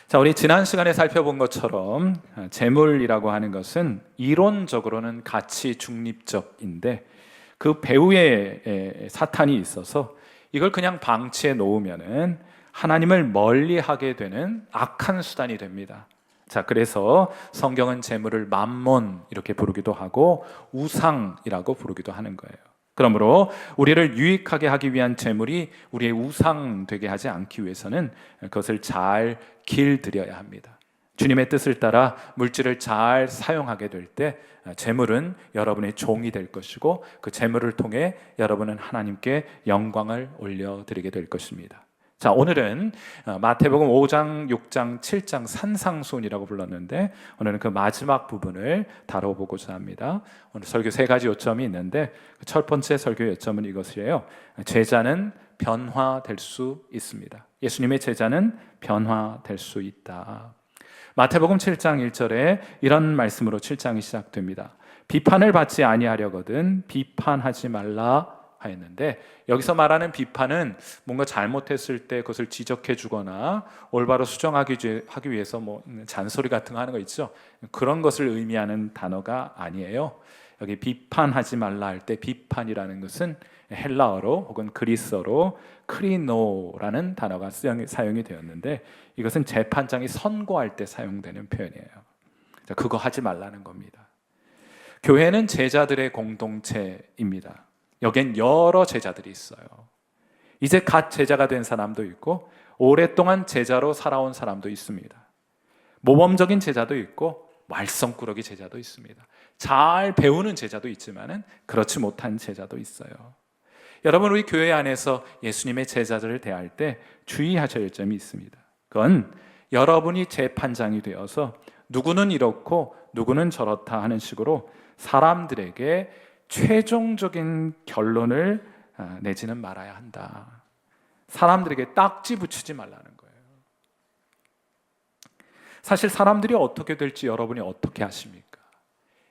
자, 우리 지난 시간에 살펴본 것처럼 재물이라고 하는 것은 이론적으로는 가치 중립적인데 그 배후에 사탄이 있어서 이걸 그냥 방치해 놓으면은 하나님을 멀리하게 되는 악한 수단이 됩니다. 자, 그래서 성경은 재물을 맘몬 이렇게 부르기도 하고 우상이라고 부르기도 하는 거예요. 그러므로 우리를 유익하게 하기 위한 재물이 우리의 우상 되게 하지 않기 위해서는 그것을 잘 길들여야 합니다. 주님의 뜻을 따라 물질을 잘 사용하게 될 때 재물은 여러분의 종이 될 것이고 그 재물을 통해 여러분은 하나님께 영광을 올려드리게 될 것입니다. 자, 오늘은 마태복음 5장, 6장, 7장 산상수훈이라고 불렀는데 오늘은 그 마지막 부분을 다뤄보고자 합니다. 오늘 설교 세 가지 요점이 있는데 첫 번째 설교 요점은 이것이에요. 제자는 변화될 수 있습니다. 예수님의 제자는 변화될 수 있다. 마태복음 7장 1절에 이런 말씀으로 7장이 시작됩니다. 비판을 받지 아니하려거든 비판하지 말라 하였는데 여기서 말하는 비판은 뭔가 잘못했을 때 그것을 지적해 주거나 올바로 수정하기 위해서 뭐 잔소리 같은 거 하는 거 있죠. 그런 것을 의미하는 단어가 아니에요. 여기 비판하지 말라 할 때 비판이라는 것은 헬라어로 혹은 그리스어로 크리노라는 단어가 사용이 되었는데 이것은 재판장이 선고할 때 사용되는 표현이에요. 자, 그거 하지 말라는 겁니다. 교회는 제자들의 공동체입니다. 여긴 여러 제자들이 있어요. 이제 갓 제자가 된 사람도 있고 오랫동안 제자로 살아온 사람도 있습니다. 모범적인 제자도 있고 말썽꾸러기 제자도 있습니다. 잘 배우는 제자도 있지만 그렇지 못한 제자도 있어요. 여러분, 우리 교회 안에서 예수님의 제자들을 대할 때 주의하셔야 할 점이 있습니다. 그건 여러분이 재판장이 되어서 누구는 이렇고 누구는 저렇다 하는 식으로 사람들에게 최종적인 결론을 내지는 말아야 한다. 사람들에게 딱지 붙이지 말라는 거예요. 사실 사람들이 어떻게 될지 여러분이 어떻게 아십니까?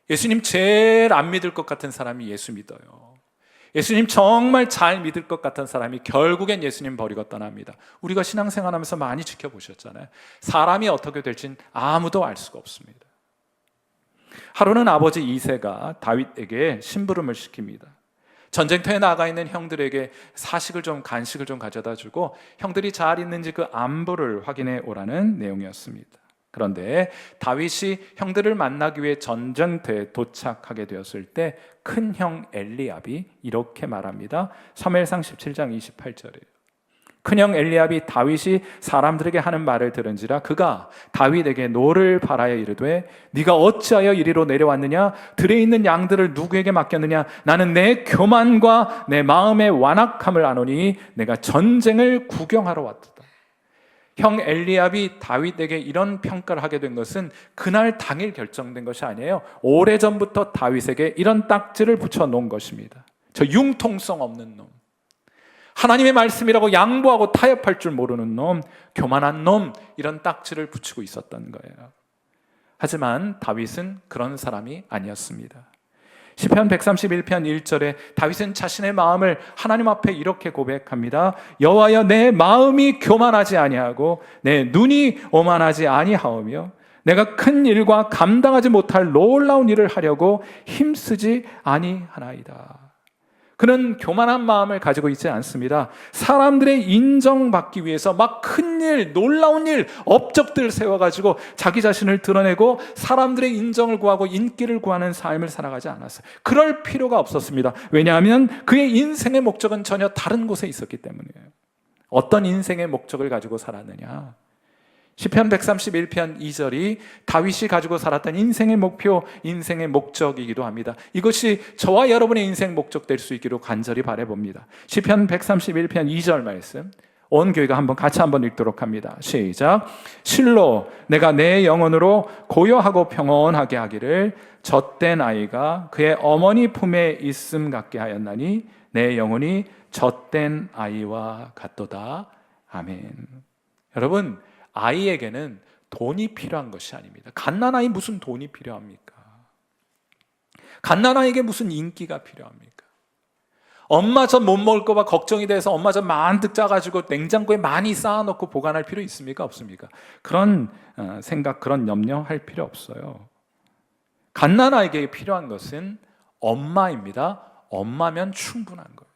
예수님 제일 안 믿을 것 같은 사람이 예수 믿어요. 예수님 정말 잘 믿을 것 같은 사람이 결국엔 예수님 버리고 떠납니다. 우리가 신앙생활하면서 많이 지켜보셨잖아요. 사람이 어떻게 될지는 아무도 알 수가 없습니다. 하루는 아버지 이새가 다윗에게 심부름을 시킵니다. 전쟁터에 나가 있는 형들에게 간식을 좀 가져다 주고 형들이 잘 있는지 그 안부를 확인해 오라는 내용이었습니다. 그런데 다윗이 형들을 만나기 위해 전쟁터에 도착하게 되었을 때 큰형 엘리압이 이렇게 말합니다. 사무엘상 17장 28절이에요. 큰형 엘리압이 다윗이 사람들에게 하는 말을 들은지라 그가 다윗에게 노를 바라여 이르되 네가 어찌하여 이리로 내려왔느냐? 들에 있는 양들을 누구에게 맡겼느냐? 나는 내 교만과 내 마음의 완악함을 아노니 내가 전쟁을 구경하러 왔다. 형 엘리압이 다윗에게 이런 평가를 하게 된 것은 그날 당일 결정된 것이 아니에요. 오래전부터 다윗에게 이런 딱지를 붙여놓은 것입니다. 저 융통성 없는 놈, 하나님의 말씀이라고 양보하고 타협할 줄 모르는 놈, 교만한 놈, 이런 딱지를 붙이고 있었던 거예요. 하지만 다윗은 그런 사람이 아니었습니다. 시편 131편 1절에 다윗은 자신의 마음을 하나님 앞에 이렇게 고백합니다. 여호와여, 내 마음이 교만하지 아니하고 내 눈이 오만하지 아니하오며 내가 큰 일과 감당하지 못할 놀라운 일을 하려고 힘쓰지 아니하나이다. 그는 교만한 마음을 가지고 있지 않습니다. 사람들의 인정받기 위해서 막 큰일, 놀라운 일, 업적들 세워가지고 자기 자신을 드러내고 사람들의 인정을 구하고 인기를 구하는 삶을 살아가지 않았어요. 그럴 필요가 없었습니다. 왜냐하면 그의 인생의 목적은 전혀 다른 곳에 있었기 때문이에요. 어떤 인생의 목적을 가지고 살았느냐? 시편 131편 2절이 다윗이 가지고 살았던 인생의 목표, 인생의 목적이기도 합니다. 이것이 저와 여러분의 인생 목적 될 수 있기로 간절히 바라봅니다. 시편 131편 2절 말씀 온 교회가 같이 한번 읽도록 합니다. 시작. 실로 내가 내 영혼으로 고요하고 평온하게 하기를 젖된 아이가 그의 어머니 품에 있음 같게 하였나니 내 영혼이 젖된 아이와 같도다. 아멘. 여러분, 아이에게는 돈이 필요한 것이 아닙니다. 갓난아이 무슨 돈이 필요합니까? 갓난아이에게 무슨 인기가 필요합니까? 엄마 젖 못 먹을까 봐 걱정이 돼서 엄마 젖 만뜩 짜가지고 냉장고에 많이 쌓아놓고 보관할 필요 있습니까? 없습니까? 그런 생각, 그런 염려할 필요 없어요. 갓난아이에게 필요한 것은 엄마입니다. 엄마면 충분한 거예요.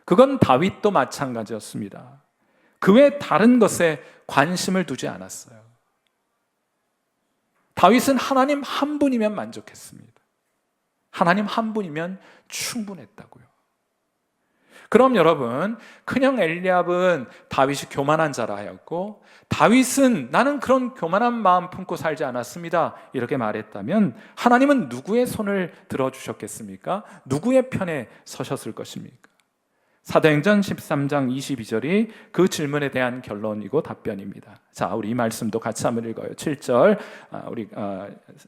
그건 다윗도 마찬가지였습니다. 그 외 다른 것에 관심을 두지 않았어요. 다윗은 하나님 한 분이면 만족했습니다. 하나님 한 분이면 충분했다고요. 그럼 여러분, 그냥 엘리압은 다윗이 교만한 자라 하였고 다윗은 나는 그런 교만한 마음 품고 살지 않았습니다, 이렇게 말했다면 하나님은 누구의 손을 들어주셨겠습니까? 누구의 편에 서셨을 것입니까? 사도행전 13장 22절이 그 질문에 대한 결론이고 답변입니다. 자, 우리 이 말씀도 같이 한번 읽어요. 7절, 우리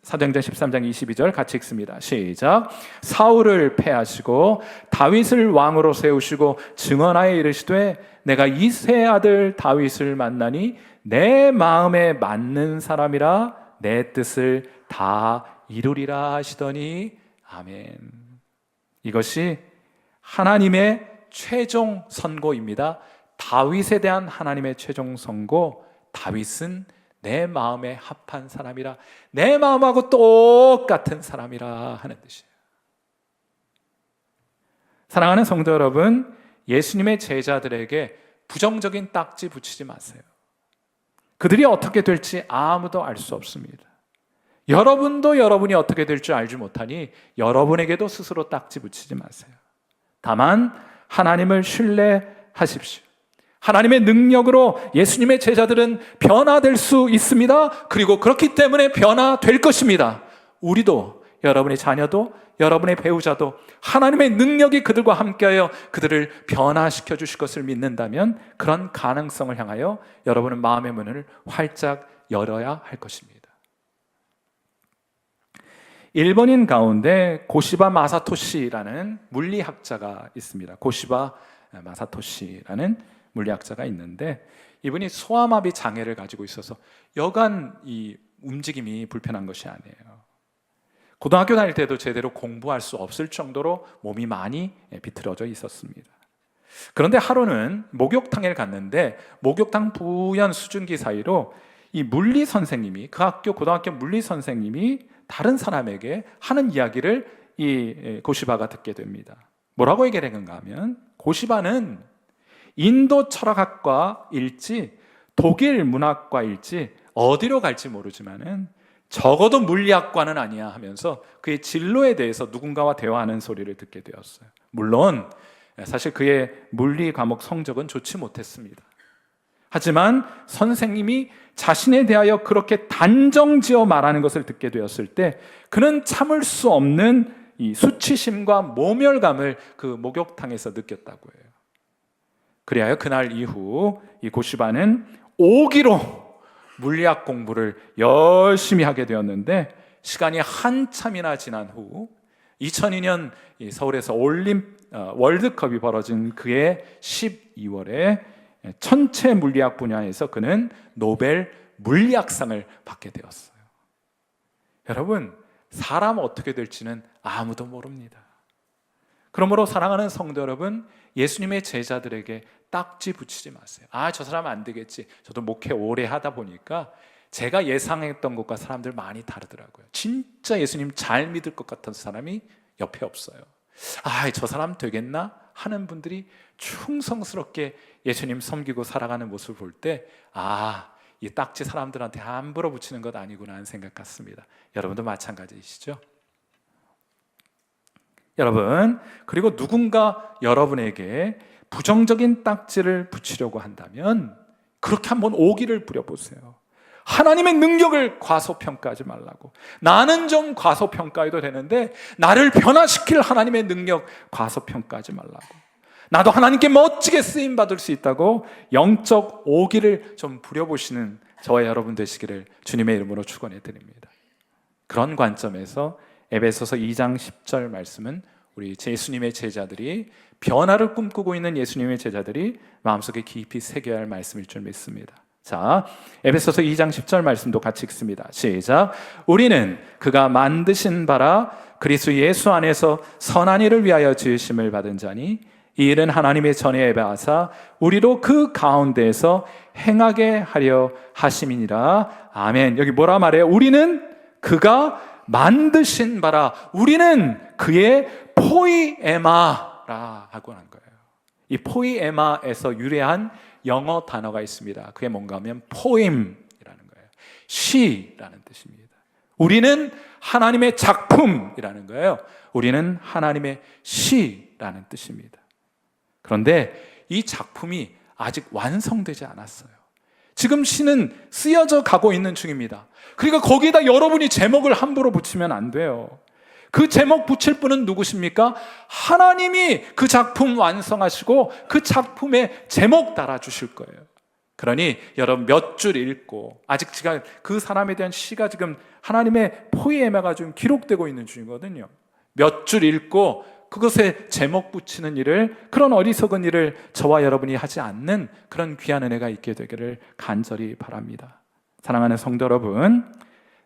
사도행전 13장 22절 같이 읽습니다. 시작. 사울을 패하시고 다윗을 왕으로 세우시고 증언하여 이르시되 내가 이새의 아들 다윗을 만나니 내 마음에 맞는 사람이라 내 뜻을 다 이루리라 하시더니 아멘. 이것이 하나님의 최종 선고입니다. 다윗에 대한 하나님의 최종 선고. 다윗은 내 마음에 합한 사람이라, 내 마음하고 똑같은 사람이라 하는 뜻이에요. 사랑하는 성도 여러분, 예수님의 제자들에게 부정적인 딱지 붙이지 마세요. 그들이 어떻게 될지 아무도 알 수 없습니다. 여러분도 여러분이 어떻게 될 줄 알지 못하니 여러분에게도 스스로 딱지 붙이지 마세요. 다만 하나님을 신뢰하십시오. 하나님의 능력으로 예수님의 제자들은 변화될 수 있습니다. 그리고 그렇기 때문에 변화될 것입니다. 우리도, 여러분의 자녀도, 여러분의 배우자도 하나님의 능력이 그들과 함께하여 그들을 변화시켜 주실 것을 믿는다면 그런 가능성을 향하여 여러분은 마음의 문을 활짝 열어야 할 것입니다. 일본인 가운데 고시바 마사토시라는 물리학자가 있습니다. 고시바 마사토시라는 물리학자가 있는데 이분이 소아마비 장애를 가지고 있어서 여간 이 움직임이 불편한 것이 아니에요. 고등학교 다닐 때도 제대로 공부할 수 없을 정도로 몸이 많이 비틀어져 있었습니다. 그런데 하루는 목욕탕에 갔는데 목욕탕 부연 수증기 사이로 이 물리 선생님이, 그 학교 고등학교 물리 선생님이 다른 사람에게 하는 이야기를 이 고시바가 듣게 됩니다. 뭐라고 얘기를 했는가 하면, 고시바는 인도 철학학과일지 독일 문학과일지 어디로 갈지 모르지만은 적어도 물리학과는 아니야 하면서 그의 진로에 대해서 누군가와 대화하는 소리를 듣게 되었어요. 물론 사실 그의 물리 과목 성적은 좋지 못했습니다. 하지만 선생님이 자신에 대하여 그렇게 단정지어 말하는 것을 듣게 되었을 때 그는 참을 수 없는 이 수치심과 모멸감을 그 목욕탕에서 느꼈다고 해요. 그리하여 그날 이후 이 고시바는 5기로 물리학 공부를 열심히 하게 되었는데 시간이 한참이나 지난 후 2002년 서울에서 월드컵이 벌어진 그해 12월에 천체 물리학 분야에서 그는 노벨 물리학상을 받게 되었어요. 여러분, 사람 어떻게 될지는 아무도 모릅니다. 그러므로 사랑하는 성도 여러분, 예수님의 제자들에게 딱지 붙이지 마세요. 아, 저 사람 안 되겠지. 저도 목회 오래 하다 보니까 제가 예상했던 것과 사람들 많이 다르더라고요. 진짜 예수님 잘 믿을 것 같은 사람이 옆에 없어요. 아, 저 사람 되겠나? 하는 분들이 충성스럽게 예수님 섬기고 살아가는 모습을 볼 때 아, 이 딱지 사람들한테 함부로 붙이는 것 아니구나 하는 생각 같습니다. 여러분도 마찬가지이시죠? 여러분, 그리고 누군가 여러분에게 부정적인 딱지를 붙이려고 한다면 그렇게 한번 오기를 부려보세요. 하나님의 능력을 과소평가하지 말라고. 나는 좀 과소평가해도 되는데 나를 변화시킬 하나님의 능력 과소평가하지 말라고. 나도 하나님께 멋지게 쓰임받을 수 있다고 영적 오기를 좀 부려보시는 저와 여러분 되시기를 주님의 이름으로 축원해 드립니다. 그런 관점에서 에베소서 2장 10절 말씀은 우리 예수님의 제자들이, 변화를 꿈꾸고 있는 예수님의 제자들이 마음속에 깊이 새겨야 할 말씀일 줄 믿습니다. 자, 에베소서 2장 10절 말씀도 같이 읽습니다. 시작. 우리는 그가 만드신 바라 그리스도 예수 안에서 선한 일을 위하여 지으심을 받은 자니 이 일은 하나님의 전에 예배하사 우리로 그 가운데에서 행하게 하려 하심이니라. 아멘. 여기 뭐라 말해요? 우리는 그가 만드신 바라, 우리는 그의 포이에마라 하고 한 거예요. 이 포이에마에서 유래한 영어 단어가 있습니다. 그게 뭔가 하면 포임이라는 거예요. 시라는 뜻입니다. 우리는 하나님의 작품이라는 거예요. 우리는 하나님의 시라는 뜻입니다. 그런데 이 작품이 아직 완성되지 않았어요. 지금 시는 쓰여져 가고 있는 중입니다. 그러니까 거기에다 여러분이 제목을 함부로 붙이면 안 돼요. 그 제목 붙일 분은 누구십니까? 하나님이 그 작품 완성하시고 그 작품에 제목 달아주실 거예요. 그러니 여러분 몇 줄 읽고, 아직 지금 그 사람에 대한 시가 지금 하나님의 포이에마가 좀 기록되고 있는 중이거든요. 몇 줄 읽고 그것에 제목 붙이는 일을, 그런 어리석은 일을 저와 여러분이 하지 않는 그런 귀한 은혜가 있게 되기를 간절히 바랍니다. 사랑하는 성도 여러분,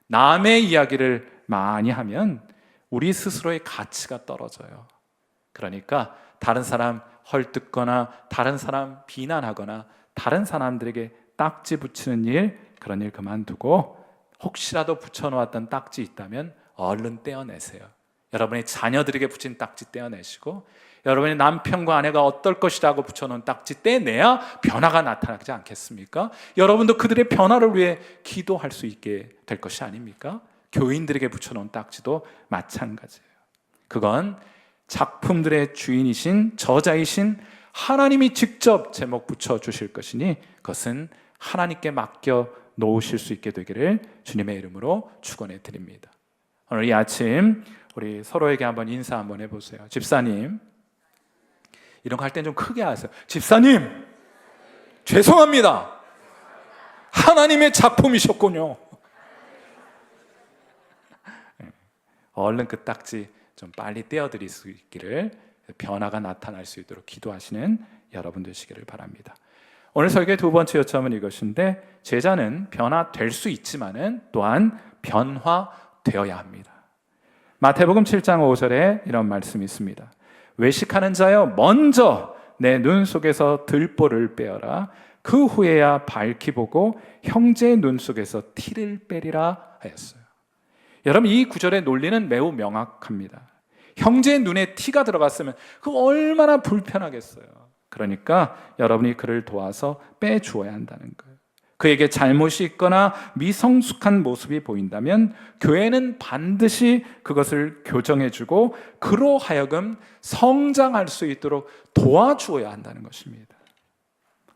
남의 이야기를 많이 하면 우리 스스로의 가치가 떨어져요. 그러니까 다른 사람 헐뜯거나 다른 사람 비난하거나 다른 사람들에게 딱지 붙이는 일, 그런 일 그만두고 혹시라도 붙여놓았던 딱지 있다면 얼른 떼어내세요. 여러분의 자녀들에게 붙인 딱지 떼어내시고, 여러분의 남편과 아내가 어떨 것이라고 붙여놓은 딱지 떼내야 변화가 나타나지 않겠습니까? 여러분도 그들의 변화를 위해 기도할 수 있게 될 것이 아닙니까? 교인들에게 붙여놓은 딱지도 마찬가지예요. 그건 작품들의 주인이신 저자이신 하나님이 직접 제목 붙여주실 것이니 그것은 하나님께 맡겨 놓으실 수 있게 되기를 주님의 이름으로 축원해 드립니다. 오늘 이 아침 우리 서로에게 한번 인사 한번 해보세요. 집사님, 이런 거 할 땐 좀 크게 하세요. 집사님, 죄송합니다. 하나님의 작품이셨군요. 얼른 그 딱지 좀 빨리 떼어드릴 수 있기를, 변화가 나타날 수 있도록 기도하시는 여러분 되시기를 바랍니다. 오늘 설교의 두 번째 요점은 이것인데, 제자는 변화될 수 있지만은 또한 변화되어야 합니다. 마태복음 7장 5절에 이런 말씀이 있습니다. 외식하는 자여, 먼저 내 눈 속에서 들보를 빼어라. 그 후에야 밝히 보고 형제의 눈 속에서 티를 빼리라 하였어요. 여러분, 이 구절의 논리는 매우 명확합니다. 형제의 눈에 티가 들어갔으면 그 얼마나 불편하겠어요. 그러니까 여러분이 그를 도와서 빼주어야 한다는 거예요. 그에게 잘못이 있거나 미성숙한 모습이 보인다면 교회는 반드시 그것을 교정해주고 그로 하여금 성장할 수 있도록 도와주어야 한다는 것입니다.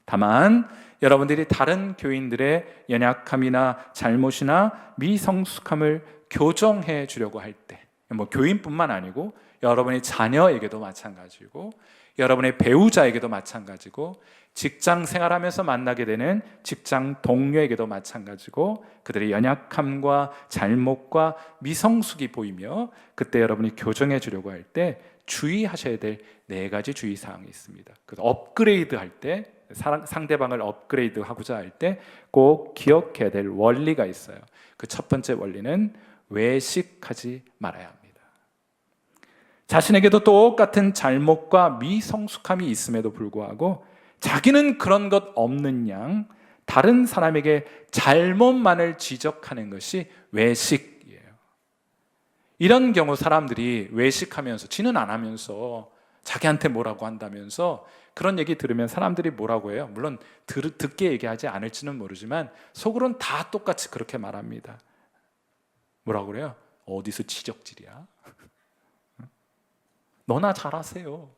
다만 여러분들이 다른 교인들의 연약함이나 잘못이나 미성숙함을 교정해 주려고 할 때, 뭐 교인뿐만 아니고 여러분의 자녀에게도 마찬가지고 여러분의 배우자에게도 마찬가지고 직장 생활하면서 만나게 되는 직장 동료에게도 마찬가지고, 그들의 연약함과 잘못과 미성숙이 보이며 그때 여러분이 교정해 주려고 할 때 주의하셔야 될 4가지 주의사항이 있습니다. 그래서 업그레이드 할 때, 상대방을 업그레이드 하고자 할 때 꼭 기억해야 될 원리가 있어요. 그 첫 번째 원리는 외식하지 말아야 합니다. 자신에게도 똑같은 잘못과 미성숙함이 있음에도 불구하고 자기는 그런 것 없는 양 다른 사람에게 잘못만을 지적하는 것이 외식이에요. 이런 경우 사람들이 외식하면서, 지는 안 하면서 자기한테 뭐라고 한다면서 그런 얘기 들으면 사람들이 뭐라고 해요? 물론 듣게 얘기하지 않을지는 모르지만 속으로는 다 똑같이 그렇게 말합니다. 뭐라고 그래요? 어디서 지적질이야? 너나 잘하세요.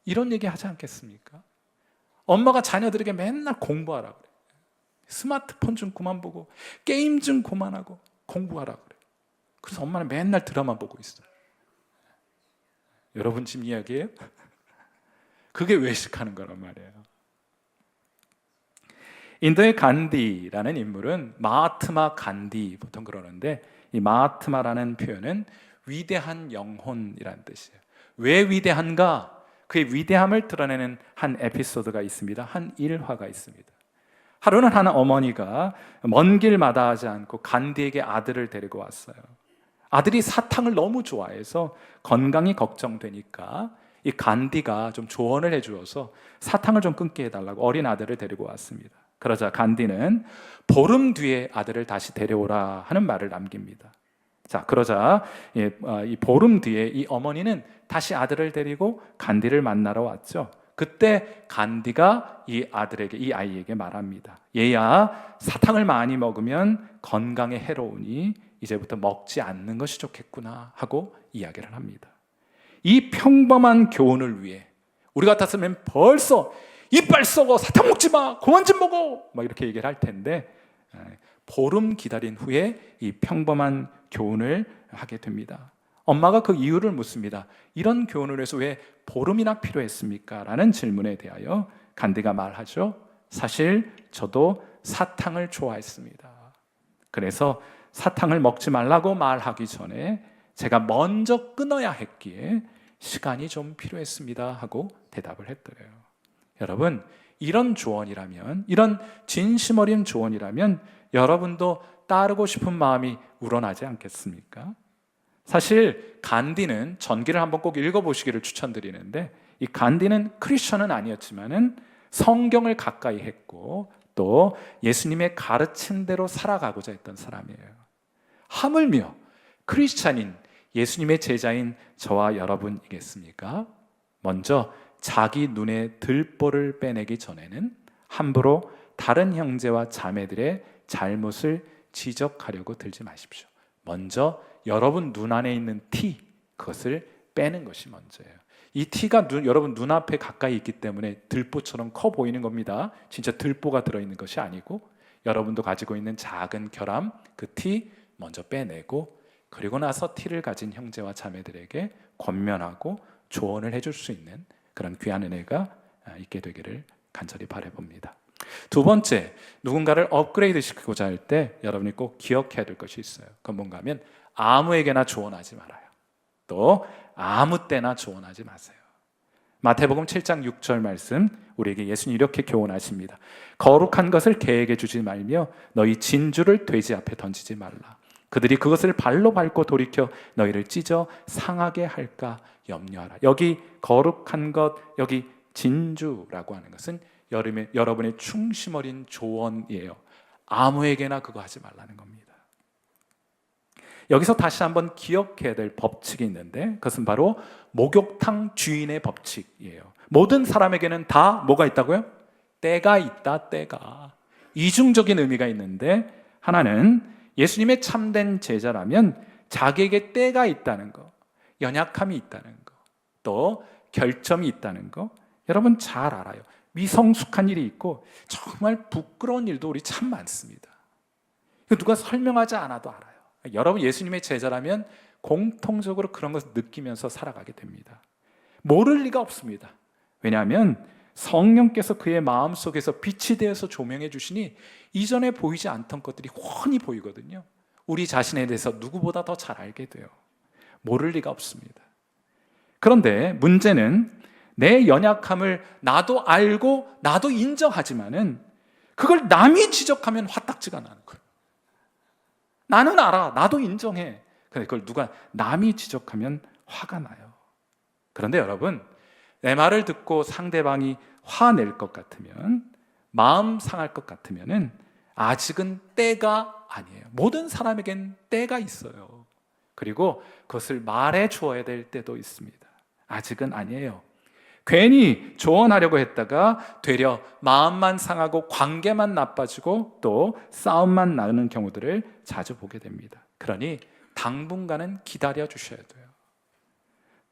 이런 얘기 하지 않겠습니까? 엄마가 자녀들에게 맨날 공부하라 그래. 스마트폰 좀 그만 보고 게임 좀 그만하고 공부하라 그래. 그래서 엄마는 맨날 드라마 보고 있어요. 여러분 지금 이야기예요? 그게 외식하는 거란 말이에요. 인도의 간디라는 인물은 마하트마 간디 보통 그러는데, 이 마하트마라는 표현은 위대한 영혼이라는 뜻이에요. 왜 위대한가? 그의 위대함을 드러내는 한 에피소드가 있습니다. 한 일화가 있습니다. 하루는 한 어머니가 먼 길 마다하지 않고 간디에게 아들을 데리고 왔어요. 아들이 사탕을 너무 좋아해서 건강이 걱정되니까 이 간디가 좀 조언을 해주어서 사탕을 좀 끊게 해달라고 어린 아들을 데리고 왔습니다. 그러자 간디는 보름 뒤에 아들을 다시 데려오라 하는 말을 남깁니다. 자, 그러자 이 보름 뒤에 이 어머니는 다시 아들을 데리고 간디를 만나러 왔죠. 그때 간디가 이 아들에게, 이 아이에게 말합니다. 얘야, 사탕을 많이 먹으면 건강에 해로우니 이제부터 먹지 않는 것이 좋겠구나 하고 이야기를 합니다. 이 평범한 교훈을 위해 우리 같았으면 벌써 이빨 썩어, 사탕 먹지 마, 그만 좀 먹어 막 이렇게 얘기를 할 텐데, 보름 기다린 후에 이 평범한 교훈을 하게 됩니다. 엄마가 그 이유를 묻습니다. 이런 교훈을 위해서 왜 보름이나 필요했습니까? 라는 질문에 대하여 간디가 말하죠. 사실 저도 사탕을 좋아했습니다. 그래서 사탕을 먹지 말라고 말하기 전에 제가 먼저 끊어야 했기에 시간이 좀 필요했습니다 하고 대답을 했더래요. 여러분, 이런 조언이라면, 이런 진심 어린 조언이라면 여러분도 따르고 싶은 마음이 우러나지 않겠습니까? 사실 간디는 전기를 한번 꼭 읽어보시기를 추천드리는데, 이 간디는 크리스천은 아니었지만은 성경을 가까이 했고 또 예수님의 가르침대로 살아가고자 했던 사람이에요. 하물며 크리스찬인 예수님의 제자인 저와 여러분이겠습니까? 먼저 자기 눈에 들보를 빼내기 전에는 함부로 다른 형제와 자매들의 잘못을 지적하려고 들지 마십시오. 먼저 여러분 눈 안에 있는 티, 그것을 빼는 것이 먼저예요. 이 티가 여러분 눈앞에 가까이 있기 때문에 들보처럼 커 보이는 겁니다. 진짜 들보가 들어있는 것이 아니고 여러분도 가지고 있는 작은 결함, 그 티 먼저 빼내고, 그리고 나서 티를 가진 형제와 자매들에게 권면하고 조언을 해줄 수 있는 그런 귀한 은혜가 있게 되기를 간절히 바라봅니다. 두 번째, 누군가를 업그레이드 시키고자 할 때 여러분이 꼭 기억해야 될 것이 있어요. 그건 뭔가 하면 아무에게나 조언하지 말아요. 또 아무 때나 조언하지 마세요. 마태복음 7장 6절 말씀, 우리에게 예수님이 이렇게 교훈하십니다. 거룩한 것을 개에게 주지 말며 너희 진주를 돼지 앞에 던지지 말라. 그들이 그것을 발로 밟고 돌이켜 너희를 찢어 상하게 할까 염려하라. 여기 거룩한 것, 여기 진주라고 하는 것은 여러분의 충심 어린 조언이에요. 아무에게나 그거 하지 말라는 겁니다. 여기서 다시 한번 기억해야 될 법칙이 있는데, 그것은 바로 목욕탕 주인의 법칙이에요. 모든 사람에게는 다 뭐가 있다고요? 때가 있다, 때가. 이중적인 의미가 있는데, 하나는 예수님의 참된 제자라면 자기에게 때가 있다는 거, 연약함이 있다는 거, 또 결점이 있다는 거 여러분 잘 알아요. 미성숙한 일이 있고 정말 부끄러운 일도 우리 참 많습니다. 누가 설명하지 않아도 알아요. 여러분 예수님의 제자라면 공통적으로 그런 것을 느끼면서 살아가게 됩니다. 모를 리가 없습니다. 왜냐하면 성령께서 그의 마음속에서 빛이 되어서 조명해 주시니 이전에 보이지 않던 것들이 훤히 보이거든요. 우리 자신에 대해서 누구보다 더 잘 알게 돼요. 모를 리가 없습니다. 그런데 문제는 내 연약함을 나도 알고 나도 인정하지만은 그걸 남이 지적하면 화딱지가 나는 거예요. 나는 알아, 나도 인정해. 근데 그걸 누가 남이 지적하면 화가 나요. 그런데 여러분, 내 말을 듣고 상대방이 화낼 것 같으면, 마음 상할 것 같으면은 아직은 때가 아니에요. 모든 사람에겐 때가 있어요. 그리고 그것을 말해 주어야 될 때도 있습니다. 아직은 아니에요. 괜히 조언하려고 했다가 되려 마음만 상하고 관계만 나빠지고 또 싸움만 나는 경우들을 자주 보게 됩니다. 그러니 당분간은 기다려 주셔야 돼요.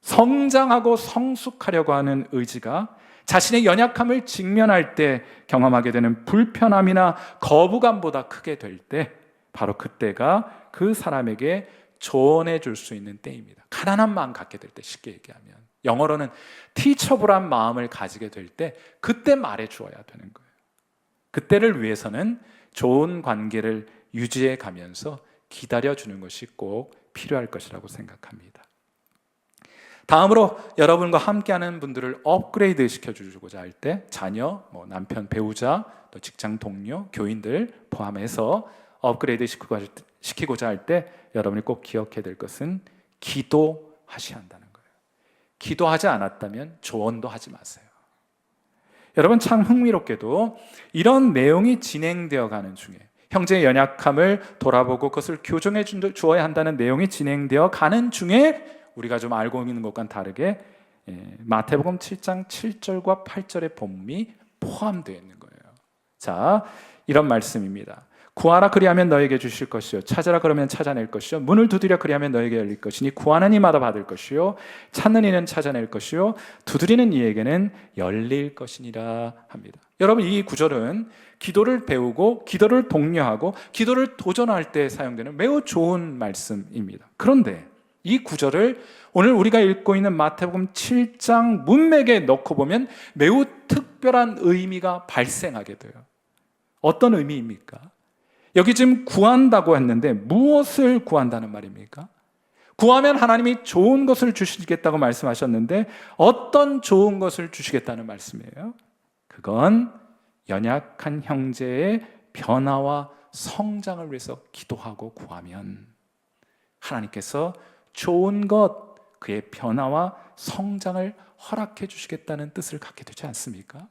성장하고 성숙하려고 하는 의지가 자신의 연약함을 직면할 때 경험하게 되는 불편함이나 거부감보다 크게 될 때, 바로 그때가 그 사람에게 조언해 줄 수 있는 때입니다. 가난한 마음 갖게 될 때, 쉽게 얘기하면 영어로는 teachable한 마음을 가지게 될 때 그때 말해 주어야 되는 거예요. 그때를 위해서는 좋은 관계를 유지해 가면서 기다려 주는 것이 꼭 필요할 것이라고 생각합니다. 다음으로 여러분과 함께하는 분들을 업그레이드 시켜주고자 할 때 자녀, 남편, 배우자, 또 직장 동료, 교인들 포함해서 업그레이드 시키고자 할 때 여러분이 꼭 기억해야 될 것은 기도하셔야 한다는 거예요. 기도하지 않았다면 조언도 하지 마세요. 여러분, 참 흥미롭게도 이런 내용이 진행되어 가는 중에 형제의 연약함을 돌아보고 그것을 교정해 주어야 한다는 내용이 진행되어 가는 중에 우리가 좀 알고 있는 것과는 다르게 마태복음 7장 7절과 8절의 본문이 포함되어 있는 거예요. 자, 이런 말씀입니다. 구하라 그리하면 너에게 주실 것이요 찾으라 그러면 찾아낼 것이요 문을 두드려 그리하면 너에게 열릴 것이니 구하는 이마다 받을 것이요 찾는 이는 찾아낼 것이요 두드리는 이에게는 열릴 것이니라 합니다. 여러분, 이 구절은 기도를 배우고 기도를 독려하고 기도를 도전할 때 사용되는 매우 좋은 말씀입니다. 그런데 이 구절을 오늘 우리가 읽고 있는 마태복음 7장 문맥에 넣고 보면 매우 특별한 의미가 발생하게 돼요. 어떤 의미입니까? 여기 지금 구한다고 했는데 무엇을 구한다는 말입니까? 구하면 하나님이 좋은 것을 주시겠다고 말씀하셨는데 어떤 좋은 것을 주시겠다는 말씀이에요? 그건 연약한 형제의 변화와 성장을 위해서 기도하고 구하면 하나님께서 좋은 것, 그의 변화와 성장을 허락해 주시겠다는 뜻을 갖게 되지 않습니까?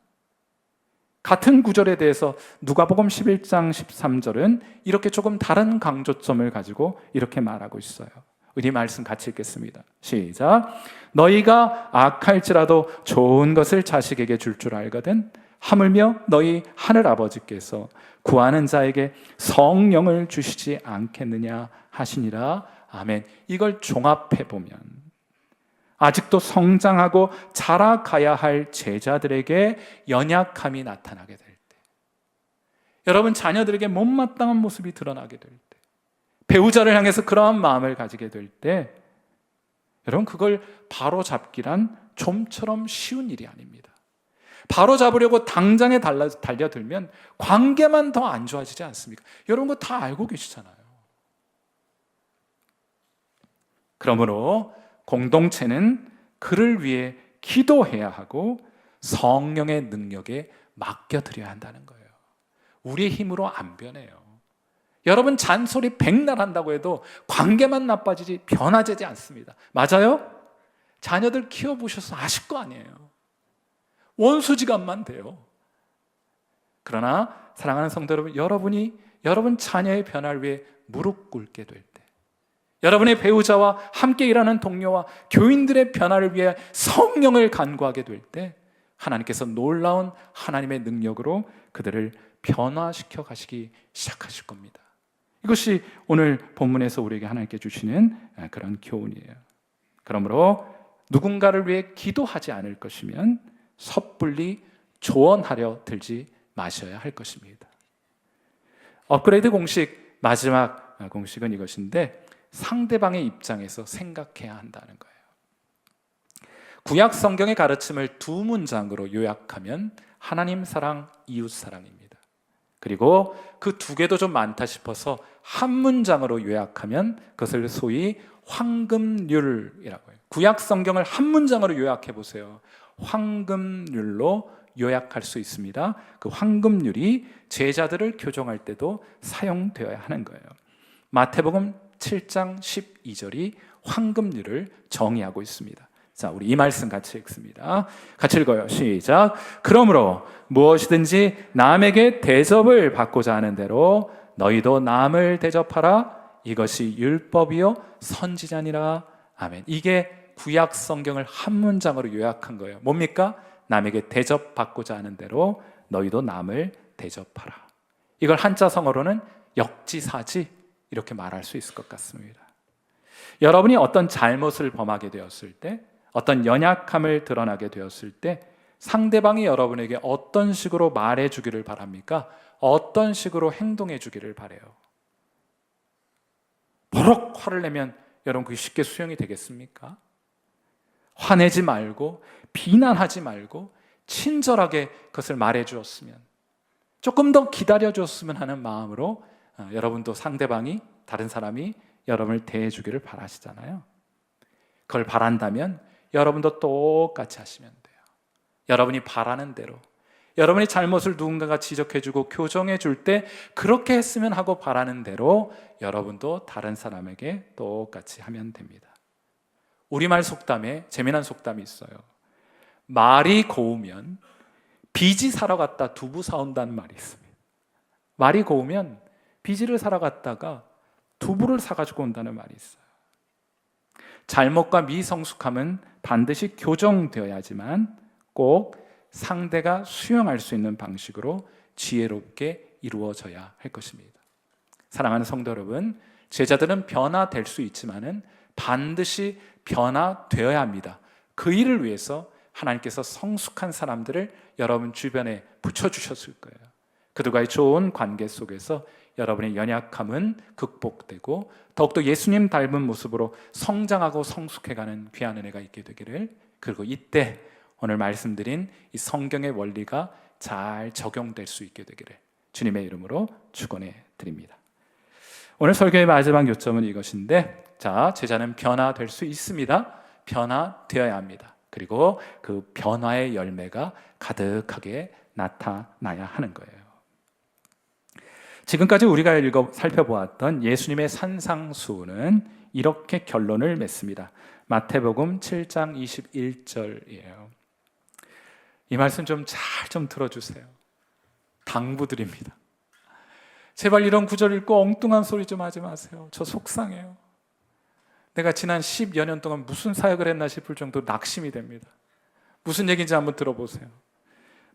같은 구절에 대해서 누가복음 11장 13절은 이렇게 조금 다른 강조점을 가지고 이렇게 말하고 있어요. 우리 말씀 같이 읽겠습니다. 시작. 너희가 악할지라도 좋은 것을 자식에게 줄 줄 알거든 하물며 너희 하늘 아버지께서 구하는 자에게 성령을 주시지 않겠느냐 하시니라. 아멘. 이걸 종합해 보면 아직도 성장하고 자라가야 할 제자들에게 연약함이 나타나게 될 때, 여러분 자녀들에게 못마땅한 모습이 드러나게 될 때, 배우자를 향해서 그러한 마음을 가지게 될 때, 여러분 그걸 바로잡기란 좀처럼 쉬운 일이 아닙니다. 바로잡으려고 당장에 달려들면 관계만 더 안 좋아지지 않습니까? 여러분 그거 다 알고 계시잖아요. 그러므로 공동체는 그를 위해 기도해야 하고 성령의 능력에 맡겨드려야 한다는 거예요. 우리의 힘으로 안 변해요. 여러분 잔소리 백날 한다고 해도 관계만 나빠지지 변화되지 않습니다. 맞아요? 자녀들 키워보셔서 아실 거 아니에요. 원수지간만 돼요. 그러나 사랑하는 성도 여러분, 여러분이 여러분 자녀의 변화를 위해 무릎 꿇게 될 때, 여러분의 배우자와 함께 일하는 동료와 교인들의 변화를 위해 성령을 간구하게 될 때 하나님께서 놀라운 하나님의 능력으로 그들을 변화시켜 가시기 시작하실 겁니다. 이것이 오늘 본문에서 우리에게 하나님께 주시는 그런 교훈이에요. 그러므로 누군가를 위해 기도하지 않을 것이면 섣불리 조언하려 들지 마셔야 할 것입니다. 업그레이드 공식 마지막 공식은 이것인데 상대방의 입장에서 생각해야 한다는 거예요. 구약 성경의 가르침을 두 문장으로 요약하면 하나님 사랑, 이웃 사랑입니다. 그리고 그 두 개도 좀 많다 싶어서 한 문장으로 요약하면 그것을 소위 황금률이라고 해요. 구약 성경을 한 문장으로 요약해 보세요. 황금률로 요약할 수 있습니다. 그 황금률이 제자들을 교정할 때도 사용되어야 하는 거예요. 마태복음 7장 12절이 황금률을 정의하고 있습니다. 자, 우리 이 말씀 같이 읽습니다. 같이 읽어요. 시작. 그러므로 무엇이든지 남에게 대접을 받고자 하는 대로 너희도 남을 대접하라. 이것이 율법이요 선지자니라. 아멘. 이게 구약 성경을 한 문장으로 요약한 거예요. 뭡니까? 남에게 대접받고자 하는 대로 너희도 남을 대접하라. 이걸 한자성어로는 역지사지 이렇게 말할 수 있을 것 같습니다. 여러분이 어떤 잘못을 범하게 되었을 때, 어떤 연약함을 드러나게 되었을 때 상대방이 여러분에게 어떤 식으로 말해 주기를 바랍니까? 어떤 식으로 행동해 주기를 바래요? 버럭 화를 내면 여러분 그게 쉽게 수용이 되겠습니까? 화내지 말고 비난하지 말고 친절하게 그것을 말해 주었으면, 조금 더 기다려 줬으면 하는 마음으로 여러분도 상대방이, 다른 사람이 여러분을 대해 주기를 바라시잖아요. 그걸 바란다면 여러분도 똑같이 하시면 돼요. 여러분이 바라는 대로, 여러분이 잘못을 누군가가 지적해주고 교정해줄 때 그렇게 했으면 하고 바라는 대로 여러분도 다른 사람에게 똑같이 하면 됩니다. 우리말 속담에 재미난 속담이 있어요. 말이 고우면 비지 사러 갔다 두부 사온다는 말이 있습니다. 말이 고우면 비지를 사러 갔다가 두부를 사가지고 온다는 말이 있어요. 잘못과 미성숙함은 반드시 교정되어야지만 꼭 상대가 수용할 수 있는 방식으로 지혜롭게 이루어져야 할 것입니다. 사랑하는 성도 여러분, 제자들은 변화될 수 있지만은 반드시 변화되어야 합니다. 그 일을 위해서 하나님께서 성숙한 사람들을 여러분 주변에 붙여주셨을 거예요. 그들과의 좋은 관계 속에서 여러분의 연약함은 극복되고 더욱더 예수님 닮은 모습으로 성장하고 성숙해가는 귀한 은혜가 있게 되기를, 그리고 이때 오늘 말씀드린 이 성경의 원리가 잘 적용될 수 있게 되기를 주님의 이름으로 축원해 드립니다. 오늘 설교의 마지막 요점은 이것인데, 자, 제자는 변화될 수 있습니다. 변화되어야 합니다. 그리고 그 변화의 열매가 가득하게 나타나야 하는 거예요. 지금까지 우리가 살펴보았던 예수님의 산상수훈은 이렇게 결론을 맺습니다. 마태복음 7장 21절이에요. 이 말씀 좀 잘 들어주세요. 당부드립니다. 제발 이런 구절 읽고 엉뚱한 소리 좀 하지 마세요. 저 속상해요. 내가 지난 10여 년 동안 무슨 사역을 했나 싶을 정도로 낙심이 됩니다. 무슨 얘기인지 한번 들어보세요.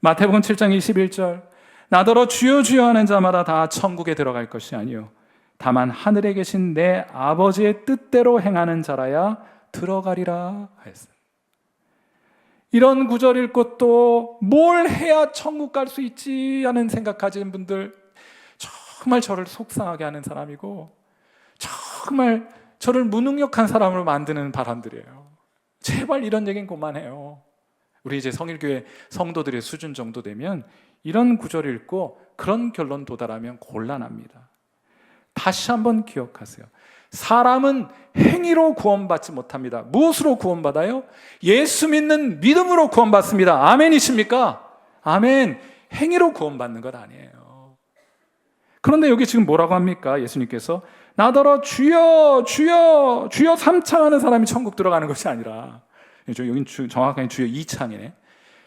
마태복음 7장 21절, 나더러 주여 주여 하는 자마다 다 천국에 들어갈 것이 아니요 다만 하늘에 계신 내 아버지의 뜻대로 행하는 자라야 들어가리라 하였어요. 이런 구절 읽고 또 뭘 해야 천국 갈 수 있지 하는 생각 가진 분들, 정말 저를 속상하게 하는 사람이고 정말 저를 무능력한 사람으로 만드는 바람들이에요. 제발 이런 얘기는 그만해요. 우리 이제 성일교회 성도들의 수준 정도 되면 이런 구절 읽고 그런 결론 도달하면 곤란합니다. 다시 한번 기억하세요. 사람은 행위로 구원받지 못합니다. 무엇으로 구원받아요? 예수 믿는 믿음으로 구원받습니다. 아멘이십니까? 아멘. 행위로 구원받는 것 아니에요. 그런데 여기 지금 뭐라고 합니까? 예수님께서 나더러 주여 주여 주여 3창하는 사람이 천국 들어가는 것이 아니라, 여기 정확하게 주여 2창이네.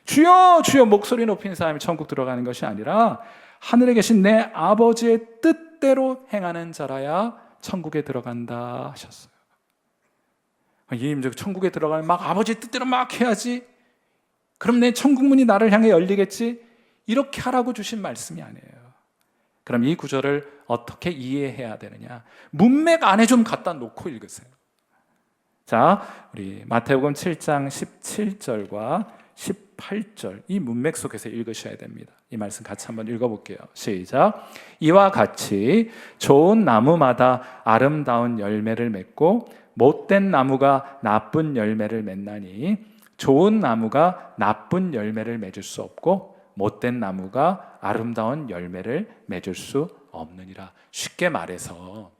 주여 주여 목소리 높이는 사람이 천국 들어가는 것이 아니라 하늘에 계신 내 아버지의 뜻대로 행하는 자라야 천국에 들어간다 하셨어요. 예수님, 저 천국에 들어가면 막 아버지의 뜻대로 막 해야지, 그럼 내 천국문이 나를 향해 열리겠지, 이렇게 하라고 주신 말씀이 아니에요. 그럼 이 구절을 어떻게 이해해야 되느냐? 문맥 안에 좀 갖다 놓고 읽으세요. 자, 우리 마태복음 7장 17절과 18절 이 문맥 속에서 읽으셔야 됩니다. 이 말씀 같이 한번 읽어볼게요. 시작. 이와 같이 좋은 나무마다 아름다운 열매를 맺고 못된 나무가 나쁜 열매를 맺나니 좋은 나무가 나쁜 열매를 맺을 수 없고 못된 나무가 아름다운 열매를 맺을 수 없느니라. 쉽게 말해서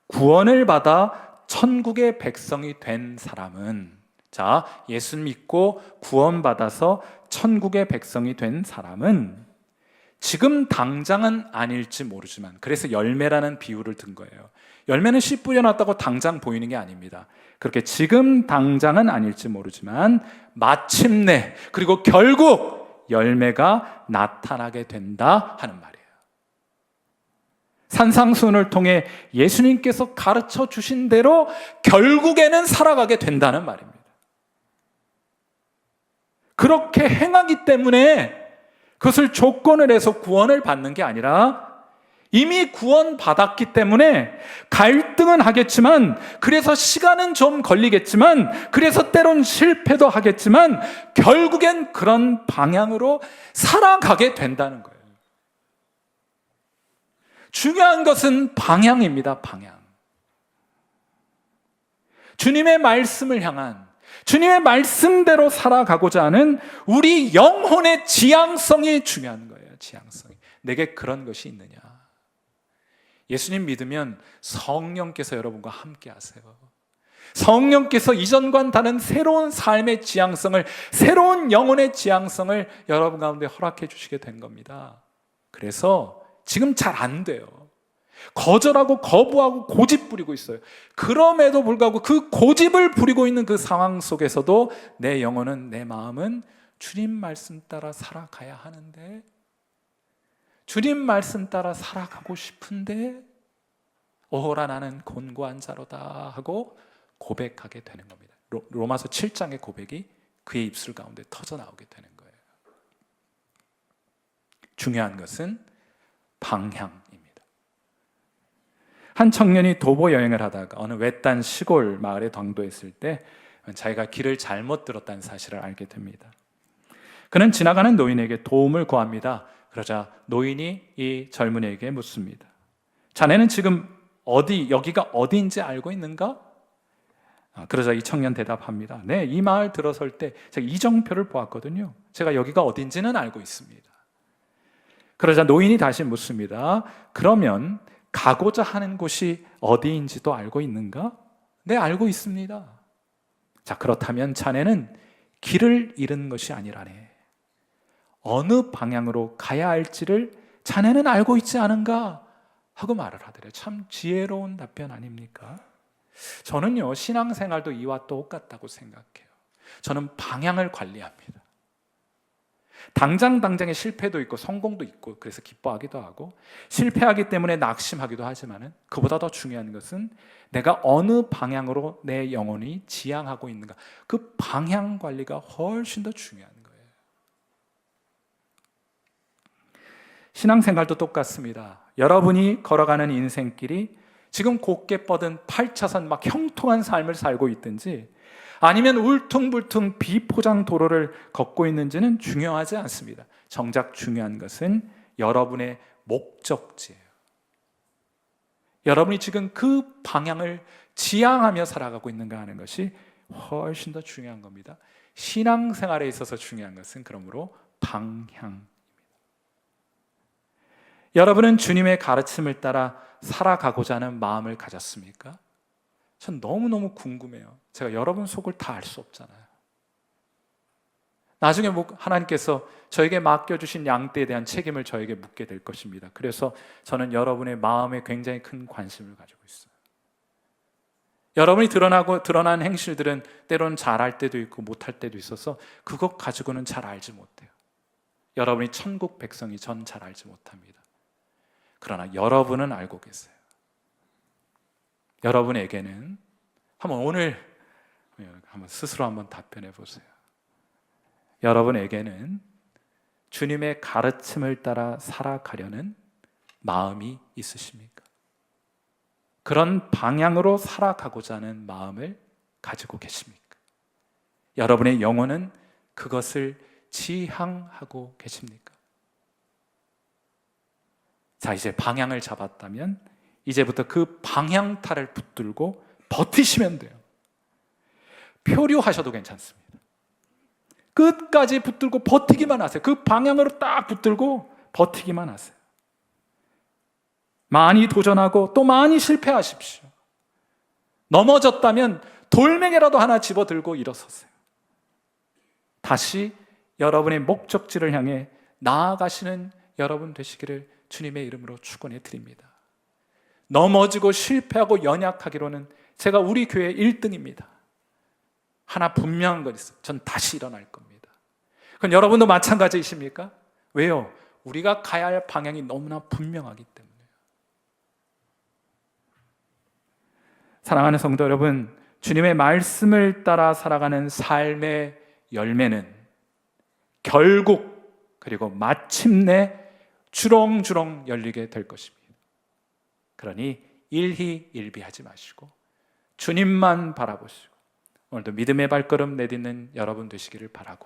구원을 받아 천국의 백성이 된 사람은, 자, 예수 믿고 구원받아서 천국의 백성이 된 사람은 지금 당장은 아닐지 모르지만, 그래서 열매라는 비유를 든 거예요. 열매는 씨 뿌려놨다고 당장 보이는 게 아닙니다. 그렇게 지금 당장은 아닐지 모르지만 마침내, 그리고 결국 열매가 나타나게 된다 하는 말이에요. 산상수훈을 통해 예수님께서 가르쳐 주신 대로 결국에는 살아가게 된다는 말입니다. 그렇게 행하기 때문에 그것을 조건을 해서 구원을 받는 게 아니라 이미 구원받았기 때문에 갈등은 하겠지만, 그래서 시간은 좀 걸리겠지만, 그래서 때론 실패도 하겠지만 결국엔 그런 방향으로 살아가게 된다는 거예요. 중요한 것은 방향입니다. 방향. 주님의 말씀을 향한, 주님의 말씀대로 살아가고자 하는 우리 영혼의 지향성이 중요한 거예요. 지향성이. 내게 그런 것이 있느냐. 예수님 믿으면 성령께서 여러분과 함께 하세요. 성령께서 이전과는 다른 새로운 삶의 지향성을, 새로운 영혼의 지향성을 여러분 가운데 허락해 주시게 된 겁니다. 그래서 지금 잘 안 돼요. 거절하고 거부하고 고집 부리고 있어요. 그럼에도 불구하고 그 고집을 부리고 있는 그 상황 속에서도 내 영혼은, 내 마음은 주님 말씀 따라 살아가야 하는데, 주님 말씀 따라 살아가고 싶은데, 오호라 나는 곤고한 자로다 하고 고백하게 되는 겁니다. 로마서 7장의 고백이 그의 입술 가운데 터져 나오게 되는 거예요. 중요한 것은 방향입니다. 한 청년이 도보 여행을 하다가 어느 외딴 시골 마을에 당도했을 때 자기가 길을 잘못 들었다는 사실을 알게 됩니다. 그는 지나가는 노인에게 도움을 구합니다. 그러자 노인이 이 젊은이에게 묻습니다. 자네는 지금 여기가 어디인지 알고 있는가? 그러자 이 청년 대답합니다. 네, 이 마을 들어설 때 제가 이정표를 보았거든요. 제가 여기가 어딘지는 알고 있습니다. 그러자 노인이 다시 묻습니다. 그러면 가고자 하는 곳이 어디인지도 알고 있는가? 네, 알고 있습니다. 자, 그렇다면 자네는 길을 잃은 것이 아니라네. 어느 방향으로 가야 할지를 자네는 알고 있지 않은가? 하고 말을 하더래요. 참 지혜로운 답변 아닙니까? 저는요, 신앙생활도 이와 똑같다고 생각해요. 저는 방향을 관리합니다. 당장의 실패도 있고 성공도 있고 그래서 기뻐하기도 하고, 실패하기 때문에 낙심하기도 하지만은 그보다 더 중요한 것은 내가 어느 방향으로 내 영혼이 지향하고 있는가, 그 방향 관리가 훨씬 더 중요한 거예요. 신앙생활도 똑같습니다. 여러분이 걸어가는 인생길이 지금 곧게 뻗은 8차선 막 형통한 삶을 살고 있든지 아니면 울퉁불퉁 비포장 도로를 걷고 있는지는 중요하지 않습니다. 정작 중요한 것은 여러분의 목적지예요. 여러분이 지금 그 방향을 지향하며 살아가고 있는가 하는 것이 훨씬 더 중요한 겁니다. 신앙생활에 있어서 중요한 것은 그러므로 방향입니다. 여러분은 주님의 가르침을 따라 살아가고자 하는 마음을 가졌습니까? 전 너무너무 궁금해요. 제가 여러분 속을 다 알 수 없잖아요. 나중에 하나님께서 저에게 맡겨주신 양떼에 대한 책임을 저에게 묻게 될 것입니다. 그래서 저는 여러분의 마음에 굉장히 큰 관심을 가지고 있어요. 여러분이 드러난 행실들은 때로는 잘할 때도 있고 못할 때도 있어서 그것 가지고는 잘 알지 못해요. 여러분이 천국 백성이 전 잘 알지 못합니다. 그러나 여러분은 알고 계세요. 여러분에게는 오늘 스스로 한번 답변해 보세요. 여러분에게는 주님의 가르침을 따라 살아가려는 마음이 있으십니까? 그런 방향으로 살아가고자 하는 마음을 가지고 계십니까? 여러분의 영혼은 그것을 지향하고 계십니까? 자, 이제 방향을 잡았다면 이제부터 그 방향타를 붙들고 버티시면 돼요. 표류하셔도 괜찮습니다. 끝까지 붙들고 버티기만 하세요. 그 방향으로 딱 붙들고 버티기만 하세요. 많이 도전하고 또 많이 실패하십시오. 넘어졌다면 돌멩이라도 하나 집어들고 일어서세요. 다시 여러분의 목적지를 향해 나아가시는 여러분 되시기를 주님의 이름으로 축원해 드립니다. 넘어지고 실패하고 연약하기로는 제가 우리 교회 1등입니다. 하나 분명한 건 있어요. 전 다시 일어날 겁니다. 그럼 여러분도 마찬가지이십니까? 왜요? 우리가 가야 할 방향이 너무나 분명하기 때문에요. 사랑하는 성도 여러분, 주님의 말씀을 따라 살아가는 삶의 열매는 결국 그리고 마침내 주렁주렁 열리게 될 것입니다. 그러니 일희일비하지 마시고 주님만 바라보시고 오늘도 믿음의 발걸음 내딛는 여러분 되시기를 바라고,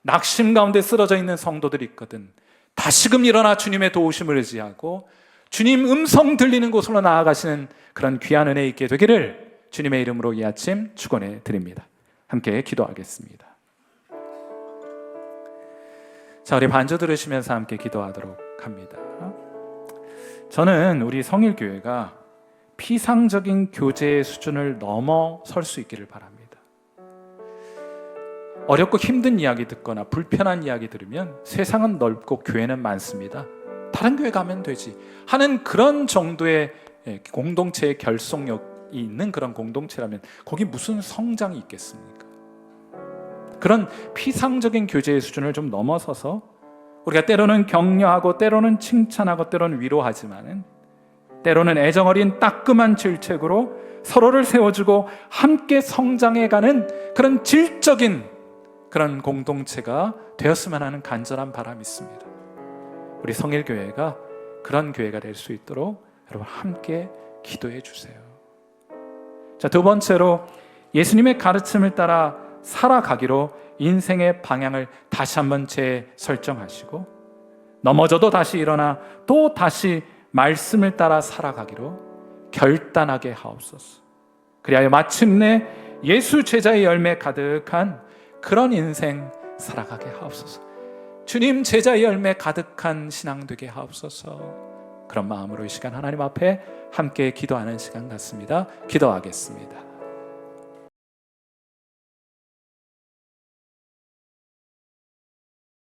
낙심 가운데 쓰러져 있는 성도들이 있거든 다시금 일어나 주님의 도우심을 의지하고 주님 음성 들리는 곳으로 나아가시는 그런 귀한 은혜 있게 되기를 주님의 이름으로 이 아침 축원해 드립니다. 함께 기도하겠습니다. 자, 우리 반주 들으시면서 함께 기도하도록 합니다. 저는 우리 성일교회가 피상적인 교제의 수준을 넘어설 수 있기를 바랍니다. 어렵고 힘든 이야기 듣거나 불편한 이야기 들으면 세상은 넓고 교회는 많습니다. 다른 교회 가면 되지 하는 그런 정도의 공동체의 결속력이 있는 그런 공동체라면 거기 무슨 성장이 있겠습니까? 그런 피상적인 교제의 수준을 좀 넘어서서 우리가 때로는 격려하고 때로는 칭찬하고 때로는 위로하지만은 때로는 애정어린 따끔한 질책으로 서로를 세워주고 함께 성장해가는 그런 질적인 그런 공동체가 되었으면 하는 간절한 바람이 있습니다. 우리 성일교회가 그런 교회가 될 수 있도록 여러분 함께 기도해 주세요. 자, 두 번째로 예수님의 가르침을 따라 살아가기로 인생의 방향을 다시 한번 재설정하시고 넘어져도 다시 일어나 또 다시 말씀을 따라 살아가기로 결단하게 하옵소서. 그리하여 마침내 예수 제자의 열매 가득한 그런 인생 살아가게 하옵소서. 주님 제자의 열매 가득한 신앙 되게 하옵소서. 그런 마음으로 이 시간 하나님 앞에 함께 기도하는 시간 같습니다. 기도하겠습니다.